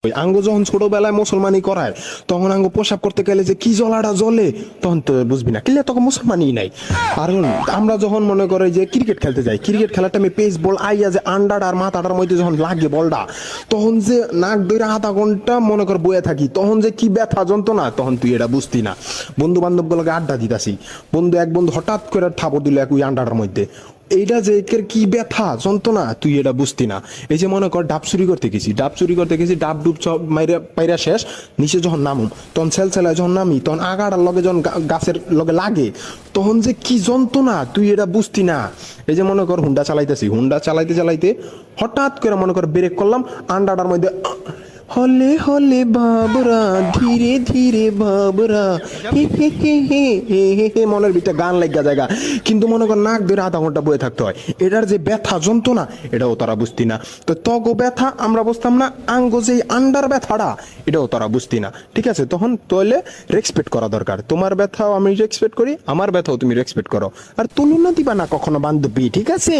ওই আঙ্গ যখন ছোটবেলায় মুসলমানি করায় তখন আঙ্গ পোশাক করতে গেলে যে কি জ্বলাটা জ্বলে তখন তো বুঝবি না কিলে তখন মুসলমানই নাই। আর আমরা যখন মনে করে যে ক্রিকেট খেলতে যাই, ক্রিকেট খেলার টাইমে পেস বল আইয়া যে আন্ডার আর মাথাটার মধ্যে যখন লাগে বলটা, তখন যে নাক ধরে আধা ঘন্টা মনে কর বয়ে থাকি, তখন যে কি ব্যথা যন্ত্রণা তখন তুই এটা বুঝতি না। বন্ধু বান্ধব গুলোকে আড্ডা দিতাছি, এক বন্ধু হঠাৎ করে থাপড় দিল এক ওই আন্ডারটার মধ্যে, এইটা যে একের কি ব্যথা যন্ত্রণা তুই এটা বুঝতি না। এই যে মনে কর ডাব চুরি করতে গেছি, ডাব ডুব সব মাইরা পাইরা শেষ, নিচে যখন নামুম তখন ছেলছেলায় যখন নামি তখন আগাটার লগে যখন গাছের লগে লাগে তখন যে কি যন্ত্রণা তুই এটা বুঝতি না। এই যে মনে কর হুন্ডা চালাইতে চালাইতে হঠাৎ করে মনে কর ব্রেক করলাম, আন্ডাটার মধ্যে হলে হলে বাবরা ধীরে ধীরে বাবরা হে হে হে হে হে হে হে মনের ভিতরে গান লাগা জায়গা, কিন্তু মনে কর নাক ধরে আধা ঘন্টা বয়ে থাকতে হয়। এটার যে ব্যথা যন্ত্রণা এটাও তারা বুঝতি না। তো তগো ব্যথা আমরা বুঝতাম না, আঙ্গ যে আন্ডার ব্যথাটা এটাও তারা বুঝতি না। ঠিক আছে, তখন তোলে রেসপেক্ট করা দরকার। তোমার ব্যথাও আমি রেসপেক্ট করি, আমার ব্যথাও তুমি রেসপেক্ট করো। আর তুলনা দিবা না কখনো বান্ধবী, ঠিক আছে?